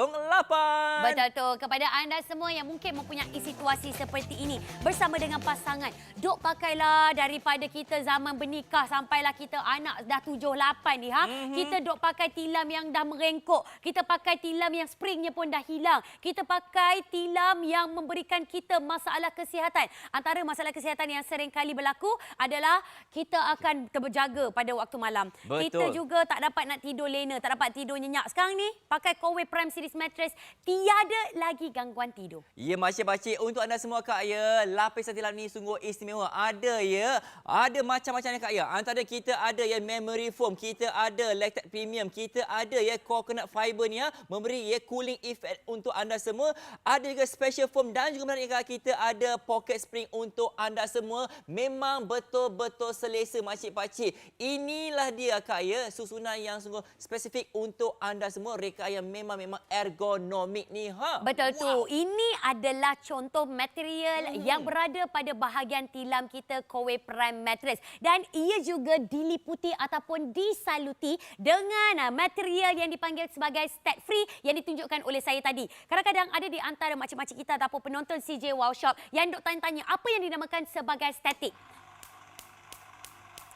08. Betul tu. Kepada anda semua yang mungkin mempunyai situasi seperti ini bersama dengan pasangan, duk pakailah daripada kita zaman bernikah sampailah kita anak dah 7-8 ni. Kita duk pakai tilam yang dah merengkok. Kita pakai tilam yang springnya pun dah hilang. Kita pakai tilam yang memberikan kita masalah kesihatan. Antara masalah kesihatan yang sering kali berlaku adalah kita akan terjaga pada waktu malam. Betul. Kita juga tak dapat nak tidur lena, tak dapat tidur nyenyak. Sekarang ni pakai Kowe Prime Series Mattress, tiada lagi gangguan tidur. Ya, makcik-pakcik, untuk anda semua kak ya, lapisan tilam ni sungguh istimewa. Ada ya, ada macam-macamnya kak ya. Antara kita ada ya memory foam, kita ada lactate premium, kita ada ya coconut fiber ni ya, memberi ya cooling effect untuk anda semua. Ada juga special foam dan juga menarik kak, kita ada pocket spring untuk anda semua. Memang betul-betul selesa makcik-pakcik. Inilah dia kak ya, susunan yang sungguh spesifik untuk anda semua. Reka yang memang ergonomik ni. Betul tu. Ini adalah contoh material yang berada pada bahagian tilam kita Kowe Prime Mattress. Dan ia juga diliputi ataupun disaluti dengan material yang dipanggil sebagai stat free yang ditunjukkan oleh saya tadi. Kadang-kadang ada di antara makcik-makcik kita ataupun penonton CJ Wow Shop yang duk tanya-tanya apa yang dinamakan sebagai statik.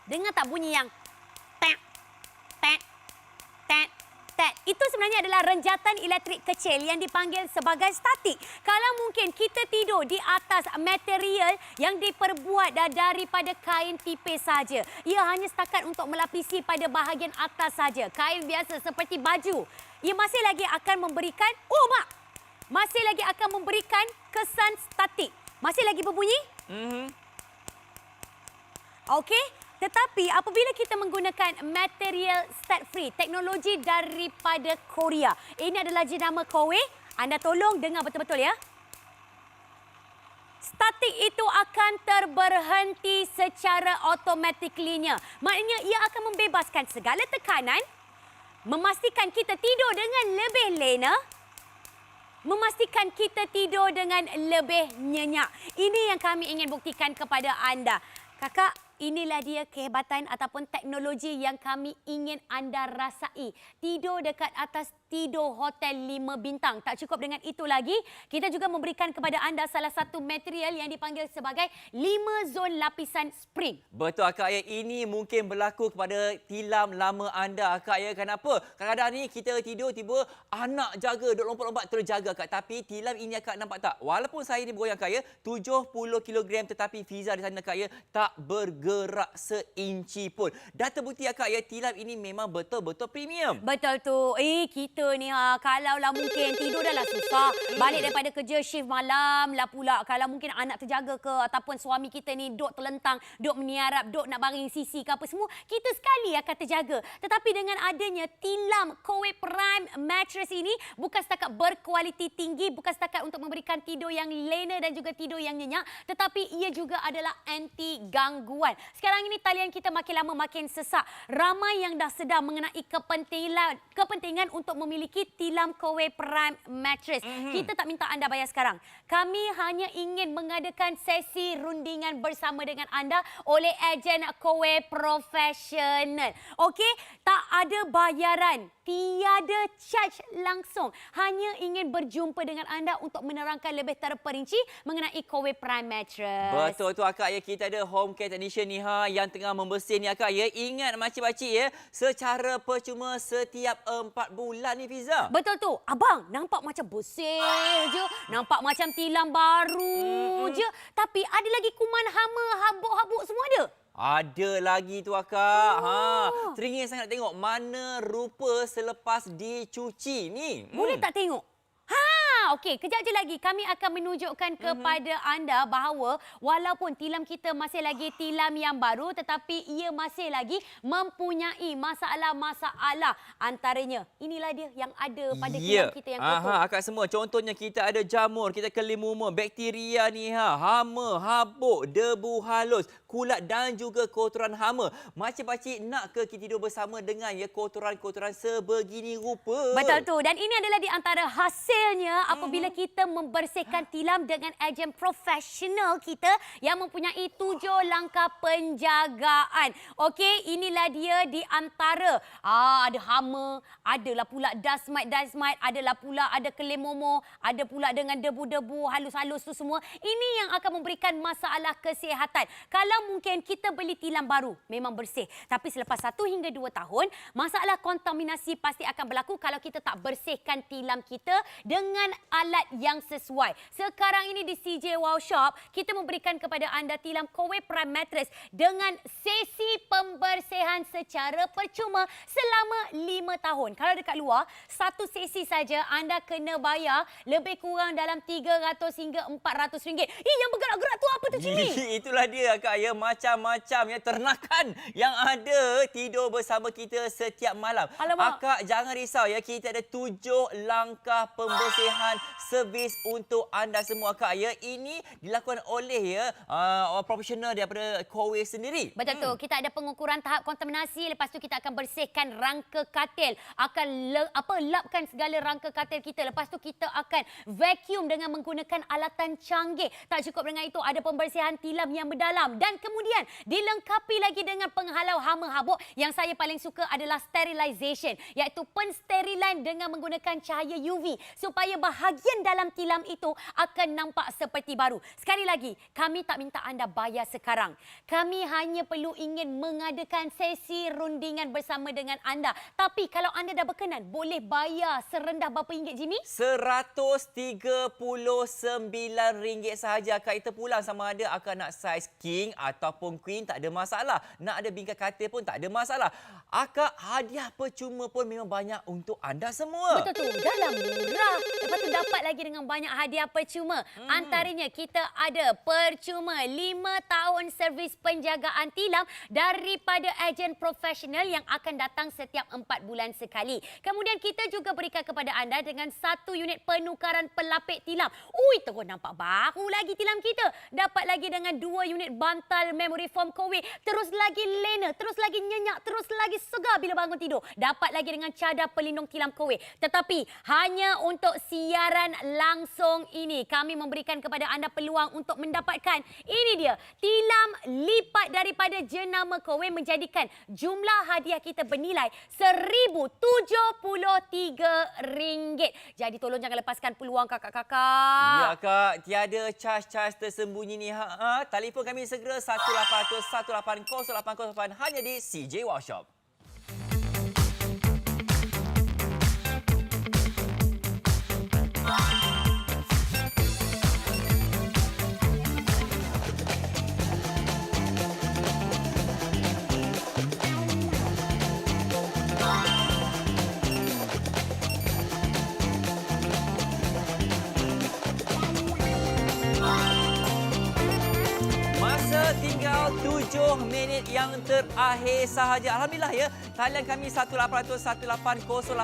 Dengar tak bunyi yang tek, tek, tek, tek. Itu sebenarnya adalah renjatan elektrik kecil yang dipanggil sebagai statik. Kalau mungkin kita tidur di atas material yang diperbuat daripada kain tipis saja. Ia hanya setakat untuk melapisi pada bahagian atas saja. Kain biasa seperti baju. Ia masih lagi akan memberikan, masih lagi akan memberikan kesan statik. Masih lagi berbunyi? Okey. Tetapi apabila kita menggunakan material stat free, teknologi daripada Korea. Ini adalah jenama Kowe. Anda tolong dengar betul-betul ya. Statik itu akan terberhenti secara automatically-nya. Maknanya ia akan membebaskan segala tekanan, memastikan kita tidur dengan lebih lena, memastikan kita tidur dengan lebih nyenyak. Ini yang kami ingin buktikan kepada anda. Kakak, inilah dia kehebatan ataupun teknologi yang kami ingin anda rasai. Tidur dekat atas tidur hotel 5 bintang. Tak cukup dengan itu lagi, kita juga memberikan kepada anda salah satu material yang dipanggil sebagai 5 zon lapisan spring. Betul akak ya, ini mungkin berlaku kepada tilam lama anda akak ya. Kenapa? Kadang-kadang ni kita tidur tiba anak jaga, duk lompat-lompat terjaga akak. Tapi tilam ini akak nampak tak? Walaupun saya ni bergoyang akak ya, 70 kg tetapi Fiza di sana akak ya tak bergerak seinci pun. Dah terbukti akak ya, tilam ini memang betul-betul premium. Betul tu. Kita ni kalau lah mungkin tidur dah lah susah. Balik daripada kerja shift malam lah pula. Kalau mungkin anak terjaga ke ataupun suami kita ni duk terlentang, duk meniarap, duk nak baring sisi ke apa semua, kita sekali akan terjaga. Tetapi dengan adanya tilam Kowe Prime Mattress ini bukan setakat berkualiti tinggi, bukan setakat untuk memberikan tidur yang lena dan juga tidur yang nyenyak, tetapi ia juga adalah anti gangguan. Sekarang ini talian kita makin lama makin sesak. Ramai yang dah sedar mengenai kepentingan untuk memiliki tilam Kowe Prime Mattress. Kita tak minta anda bayar sekarang. Kami hanya ingin mengadakan sesi rundingan bersama dengan anda oleh ejen Kowe Professional. Okey, tak ada bayaran, tiada charge langsung. Hanya ingin berjumpa dengan anda untuk menerangkan lebih terperinci mengenai Kowe Prime Mattress. Betul tu akak ya, kita ada home care technician ni yang tengah membersih ni akak ya. Ingat makcik-makcik ya, secara percuma setiap 4 bulan ni Fiza. Betul tu. Abang, nampak macam bersih je. Nampak macam tilam baru je. Tapi ada lagi kuman hama, habuk-habuk semua ada. Ada lagi tu akak. Teringin sangat tengok mana rupa selepas dicuci ni. Boleh tak tengok? Okey, kejap je lagi kami akan menunjukkan kepada anda bahawa walaupun tilam kita masih lagi tilam yang baru tetapi ia masih lagi mempunyai masalah-masalah. Antaranya, inilah dia yang ada pada tilam kita yang kotor. Akak semua. Contohnya kita ada jamur, kita kelimumur, bakteria ni hama, habuk, debu halus, kulat dan juga kotoran hama. Makcik-makcik nak ke kita tidur bersama dengan kotoran-kotoran sebegini rupa. Betul tu. Dan ini adalah di antara hasilnya apabila kita membersihkan tilam dengan ejen profesional kita yang mempunyai 7 langkah penjagaan. Okey, inilah dia di antara ada hama, adalah pula dust mite, adalah pula ada kelimumur, ada pula dengan debu-debu halus-halus tu semua. Ini yang akan memberikan masalah kesihatan. Kalau mungkin kita beli tilam baru, memang bersih. Tapi selepas 1 hingga 2 tahun, masalah kontaminasi pasti akan berlaku kalau kita tak bersihkan tilam kita dengan alat yang sesuai. Sekarang ini di CJ Wow Shop, kita memberikan kepada anda tilam Kowe Prime Mattress dengan sesi pembersihan secara percuma selama 5 tahun. Kalau dekat luar, satu sesi saja anda kena bayar lebih kurang dalam 300 hingga 400 ringgit. Yang bergerak-gerak tu apa tu sini? Itulah dia akak ya, macam-macam ya ternakan yang ada tidur bersama kita setiap malam. Alamak. Akak jangan risau ya, kita ada 7 langkah pembersihan servis untuk anda semua akak ya. Ini dilakukan oleh orang profesional daripada Kowe sendiri. Betul tu. Kita ada pengukuran tahap kontaminasi. Lepas tu kita akan bersihkan rangka katil. Akan lapkan segala rangka katil kita. Lepas tu kita akan vacuum dengan menggunakan alatan canggih. Tak cukup dengan itu, ada pembersihan tilam yang mendalam. Dan kemudian dilengkapi lagi dengan penghalau hama habuk. Yang saya paling suka adalah sterilization. Iaitu pensterilan dengan menggunakan cahaya UV. Supaya bahagian dalam tilam itu akan nampak seperti baru. Sekali lagi, kami tak minta anda bayar sekarang. Kami hanya perlu ingin mengadakan sesi rundingan bersama dengan anda. Tapi kalau anda dah berkenan, boleh bayar serendah berapa ringgit, Jimmy? RM139 sahaja. Kak, kita pulang sama ada akan nak saiz king ataupun queen, tak ada masalah. Nak ada bingkai katil pun tak ada masalah. Akak, hadiah percuma pun memang banyak untuk anda semua. Betul tu, dalam murah. Lepas tu dapat lagi dengan banyak hadiah percuma. Antaranya kita ada percuma 5 tahun servis penjagaan tilam daripada ejen profesional yang akan datang setiap 4 bulan sekali. Kemudian kita juga berikan kepada anda dengan 1 unit penukaran pelapik tilam. Ui, terus nampak baru lagi tilam kita. Dapat lagi dengan 2 unit bantal memory foam Kowe. Terus lagi lena, terus lagi nyenyak, terus lagi segar bila bangun tidur. Dapat lagi dengan cadar pelindung tilam Kowe. Tetapi hanya untuk siaran langsung ini, kami memberikan kepada anda peluang untuk mendapatkan, ini dia, tilam lipat daripada jenama Kowe, menjadikan jumlah hadiah kita bernilai RM1,073. Jadi tolong jangan lepaskan peluang kakak-kakak. Ya kak, tiada charge-charge tersembunyi ni. Telefon kami segera 1800 1808 hanya di CJ Wow Shop. Tinggal 7 minit yang terakhir sahaja. Alhamdulillah ya, Talian kami 1800 1808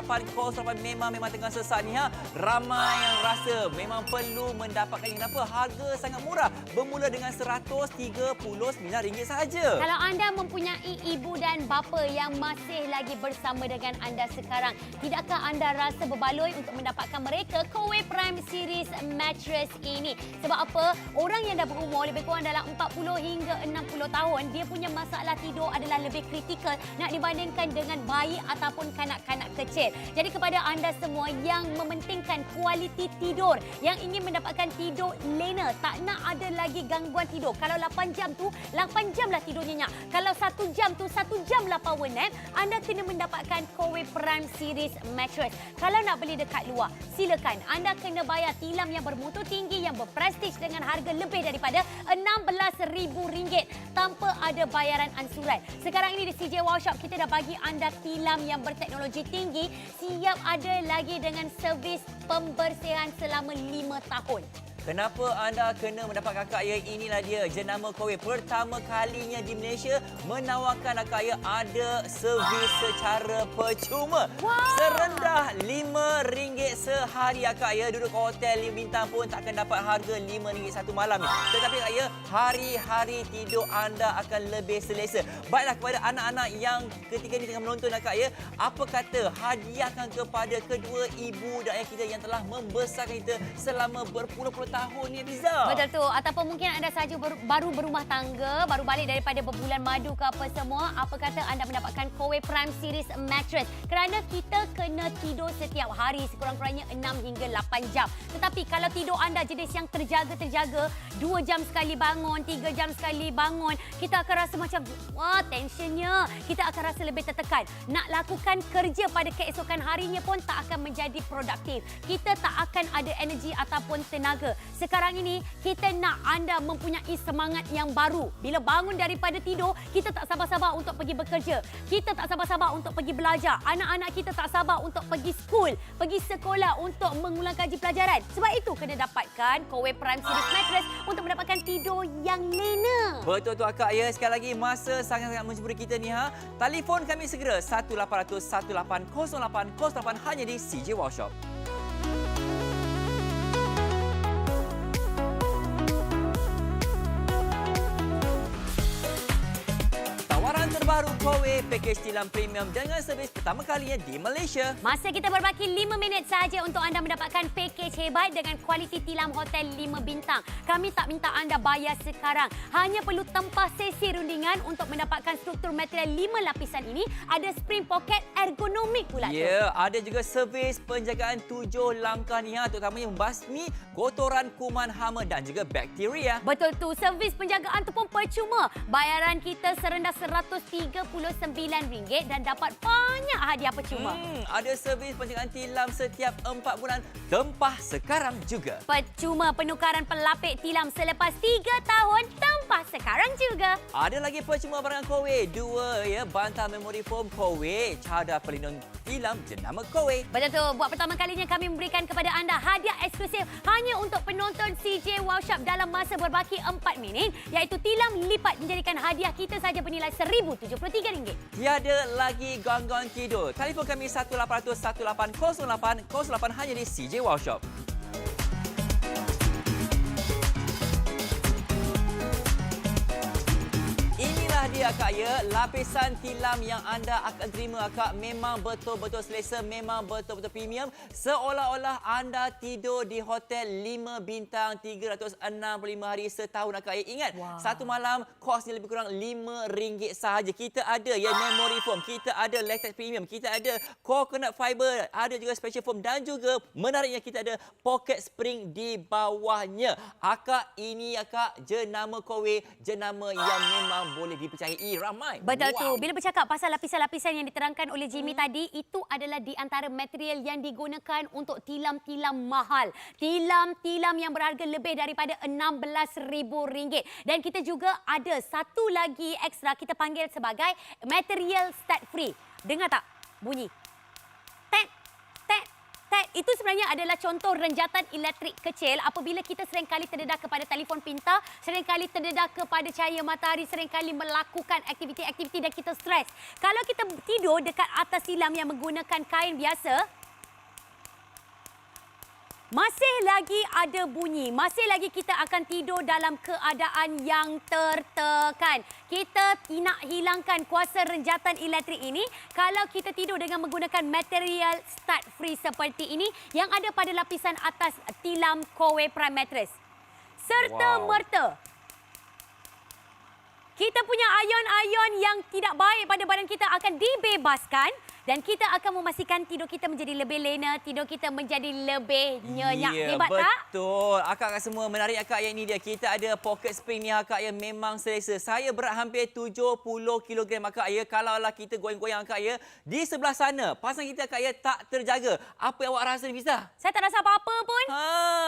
memang tengah sesak ni ha. Ramai yang rasa memang perlu mendapatkan ini. Kenapa? Harga sangat murah. Bermula dengan RM139 sahaja. Kalau anda mempunyai ibu dan bapa yang masih lagi bersama dengan anda sekarang, tidakkah anda rasa berbaloi untuk mendapatkan mereka Kowe Prime Series mattress ini? Sebab apa? Orang yang dah berumur lebih kurang dalam 40 hingga 60 tahun, dia punya masalah tidur adalah lebih kritikal nak dibandingkan dengan bayi ataupun kanak-kanak kecil. Jadi kepada anda semua yang mementingkan kualiti tidur, yang ingin mendapatkan tidur lena, tak nak ada lagi gangguan tidur. Kalau 8 jam tu, 8 jam lah tidur nyenyak. Kalau 1 jam tu, 1 jam lah power nap, anda kena mendapatkan Kowe Prime Series mattress. Kalau nak beli dekat luar, silakan. Anda kena bayar tilam yang bermutu tinggi, yang berprestij dengan harga lebih daripada RM16,000 tanpa ada bayaran ansuran. Sekarang ini di CJ Wow Shop, kita dah bagi anda tilam yang berteknologi tinggi, siap ada lagi dengan servis pembersihan selama 5 tahun. Kenapa anda kena mendapat kakak ya? Inilah dia jenama Kowe. Pertama kalinya di Malaysia menawarkan kakak ya ada servis secara percuma. Wow. Serendah RM5 sehari kakak ya. Duduk hotel 5 bintang pun tak akan dapat harga RM5 satu malam. Tetapi kakak ya, hari-hari tidur anda akan lebih selesa. Baiklah kepada anak-anak yang ketika ini tengah menonton kakak ya, apa kata hadiahkan kepada kedua ibu dan ayah kita yang telah membesarkan kita selama berpuluh-puluh tahun ni, Fiza. Betul tu. Ataupun mungkin anda sahaja baru berumah tangga, baru balik daripada berbulan madu ke apa semua. Apa kata anda mendapatkan Kowe Prime Series mattress? Kerana kita kena tidur setiap hari sekurang-kurangnya 6 hingga 8 jam. Tetapi kalau tidur anda jenis yang terjaga-terjaga, 2 jam sekali bangun, 3 jam sekali bangun, kita akan rasa macam, wah, tensionnya. Kita akan rasa lebih tertekan. Nak lakukan kerja pada keesokan harinya pun tak akan menjadi produktif. Kita tak akan ada energi ataupun tenaga. Sekarang ini, kita nak anda mempunyai semangat yang baru. Bila bangun daripada tidur, kita tak sabar-sabar untuk pergi bekerja. Kita tak sabar-sabar untuk pergi belajar. Anak-anak kita tak sabar untuk pergi sekolah untuk mengulang kaji pelajaran. Sebab itu, kena dapatkan Kowe Prime Series mattress untuk mendapatkan tidur yang lena. Betul tu akak ya. Sekali lagi masa sangat-sangat mencemburu kita ni ha. Telefon kami segera 1800 1808 hanya di CJ Wow Shop. Terbaru Kowe, pakej tilam premium dengan servis pertama kalinya di Malaysia. Masa kita berbaki 5 minit saja untuk anda mendapatkan pakej hebat dengan kualiti tilam hotel 5 bintang. Kami tak minta anda bayar sekarang. Hanya perlu tempah sesi rundingan untuk mendapatkan struktur material 5 lapisan ini. Ada spring pocket ergonomik pula tu. Ya, ada juga servis penjagaan 7 langkah ni ha, terutamanya membasmi kotoran, kuman, hama dan juga bakteria. Betul tu, servis penjagaan tu pun percuma. Bayaran kita serendah RM139 dan dapat banyak hadiah percuma. Ada servis penjagaan tilam setiap 4 bulan. Tempah sekarang juga. Percuma penukaran pelapik tilam selepas 3 tahun. Tempah sekarang juga. Ada lagi percuma barang Kowe. 2 ya, bantal memori foam Kowe. Cadar pelindung tilam jenama Kowe. Betul tu, buat pertama kalinya kami memberikan kepada anda hadiah eksklusif hanya untuk penonton CJ Wow Shop dalam masa berbaki 4 minit, iaitu tilam lipat menjadikan hadiah kita saja bernilai RM1,073. Tiada lagi gangguan tidur. Telefon kami 1800 1808 hanya di CJ Wow Shop. Inilah dia akak ya, lapisan tilam yang anda akan terima akak memang betul-betul selesa, memang betul-betul premium. Seolah-olah anda tidur di hotel 5 bintang 365 hari setahun akak ya. Ingat, satu malam kosnya lebih kurang RM5 sahaja. Kita ada ya memory foam, kita ada latex premium, kita ada coconut fiber, ada juga special foam dan juga menariknya kita ada pocket spring di bawahnya. Akak, ini akak jenama Kowe, jenama yang memang boleh dipercayai ramai. Betul tu. Bila bercakap pasal lapisan-lapisan yang diterangkan oleh Jimmy tadi, itu adalah di antara material yang digunakan untuk tilam-tilam mahal. Tilam-tilam yang berharga lebih daripada RM16,000. Dan kita juga ada satu lagi ekstra, kita panggil sebagai material start free. Dengar tak bunyi? Tet, tet, tet. set itu sebenarnya adalah contoh renjatan elektrik kecil apabila kita seringkali terdedah kepada telefon pintar, seringkali terdedah kepada cahaya matahari, seringkali melakukan aktiviti-aktiviti dan kita stres. Kalau kita tidur dekat atas tilam yang menggunakan kain biasa, masih lagi ada bunyi. Masih lagi kita akan tidur dalam keadaan yang tertekan. Kita nak hilangkan kuasa renjatan elektrik ini kalau kita tidur dengan menggunakan material stud free seperti ini yang ada pada lapisan atas tilam Kowe Prime Mattress. Serta merta, kita punya ion-ion yang tidak baik pada badan kita akan dibebaskan dan kita akan memastikan tidur kita menjadi lebih lena, tidur kita menjadi lebih nyenyak. Ya, Hebat tak? betul. Akak semua menarik akak yang ini dia. Kita ada pocket spring ni akak yang memang selesa. Saya berat hampir 70 kilogram akak ya. Kalaulah kita goyang-goyang akak ya, di sebelah sana pasang kita akak ya tak terjaga. Apa yang awak rasa ni Fiza? Saya tak rasa apa-apa pun.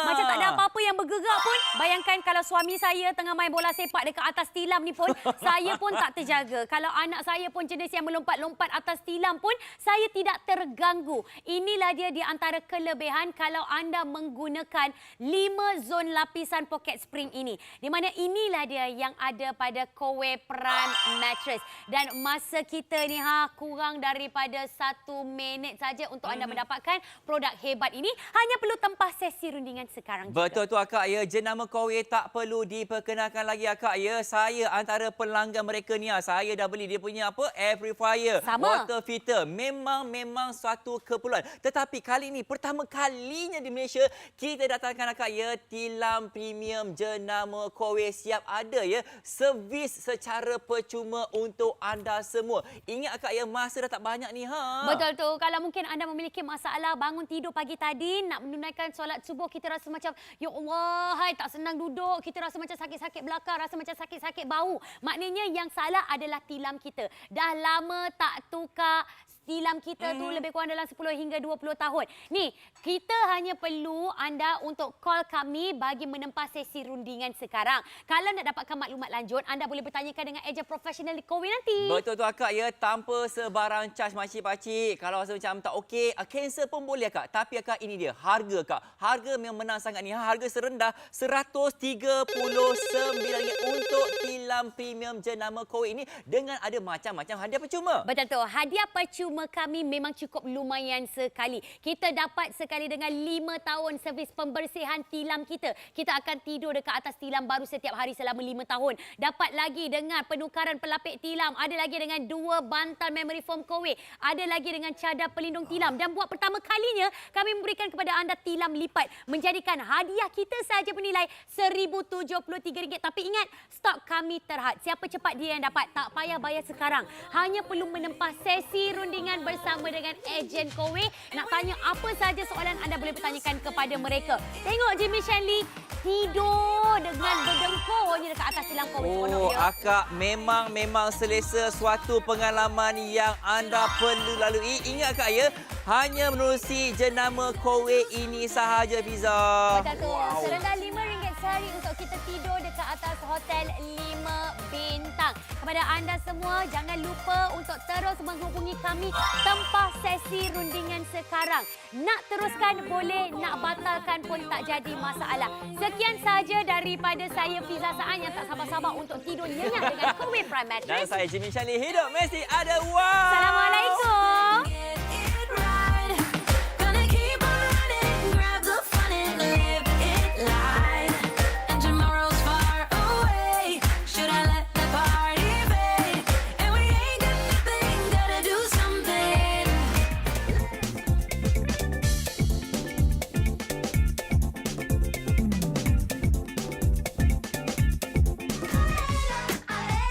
Macam tak ada apa-apa yang bergerak pun. Bayangkan kalau suami saya tengah main bola sepak dekat atas tilam ni pun, saya pun tak terjaga. Kalau anak saya pun jenis yang melompat-lompat atas tilam pun, saya tidak terganggu. Inilah dia di antara kelebihan kalau anda menggunakan 5 zon lapisan pocket spring ini. Di mana inilah dia yang ada pada Kowe Prime Mattress. Dan masa kita ni kurang daripada 1 minit saja untuk anda mendapatkan produk hebat ini. Hanya perlu tempah sesi rundingan sekarang juga. Betul tu akak ya. Jenama Kowe tak perlu diperkenalkan lagi akak ya. Saya antara pelanggan mereka ni. Saya dah beli dia punya apa? Air purifier. Sama. Water filter. Memang suatu keperluan. Tetapi kali ini pertama kalinya di Malaysia kita datangkan akak ya tilam premium jenama Kowe siap ada ya servis secara percuma untuk anda semua. Ingat akak ya masa dah tak banyak ni Betul tu. Kalau mungkin anda memiliki masalah bangun tidur pagi tadi nak menunaikan solat subuh, kita rasa macam ya Allah, hai tak senang duduk, kita rasa macam sakit-sakit belakang, rasa macam sakit-sakit bau. Maknanya yang salah adalah tilam kita. Dah lama tak tukar tilam kita tu lebih kurang dalam 10 hingga 20 tahun. Ni, kita hanya perlu anda untuk call kami bagi menempah sesi rundingan sekarang. Kalau nak dapatkan maklumat lanjut, anda boleh bertanyakan dengan ejen profesional di Kowe nanti. Betul tu akak ya, tanpa sebarang charge makcik-pakcik. Kalau rasa macam tak okey, cancel pun boleh akak. Tapi akak ini dia, harga akak. Harga memang menang sangat ni. Harga serendah RM139 untuk tilam premium jenama Kowe ini dengan ada macam-macam hadiah percuma. Betul tu. Hadiah percuma kami memang cukup lumayan sekali. Kita dapat sekali dengan 5 tahun servis pembersihan tilam kita. Kita akan tidur dekat atas tilam baru setiap hari selama 5 tahun. Dapat lagi dengan penukaran pelapik tilam. Ada lagi dengan 2 bantal memory foam Kowe. Ada lagi dengan cadar pelindung tilam. Dan buat pertama kalinya, kami memberikan kepada anda tilam lipat. Menjadikan hadiah kita sahaja bernilai RM1,073. Tapi ingat, stok kami terhad. Siapa cepat dia yang dapat. Tak payah bayar sekarang. Hanya perlu menempah sesi rundingan bersama dengan ejen Kowe. Nak tanya apa sahaja soalan anda boleh bertanyakan kepada mereka. Tengok Jimmy Shanley tidur dengan berdengkurnya dekat atas tilam Kowe seronok dia. Akak memang selesa suatu pengalaman yang anda perlu lalui. Ingat akak ya, hanya menerusi jenama Kowe ini sahaja Fiza. Betul tu. Serendah RM5 sehari untuk kita tidur dekat atas hotel 5 bintang. Kepada anda semua, jangan lupa untuk terus menghubungi kami tempah sesi rundingan sekarang. Nak teruskan boleh, nak batalkan pun tak jadi masalah. Sekian sahaja daripada saya Fiza Saan yang tak sabar-sabar untuk tidur nyenyak dengan Kowe Prime Mattress. Dan saya Jimmy Shanley, hidup mesti ada wang. Assalamualaikum.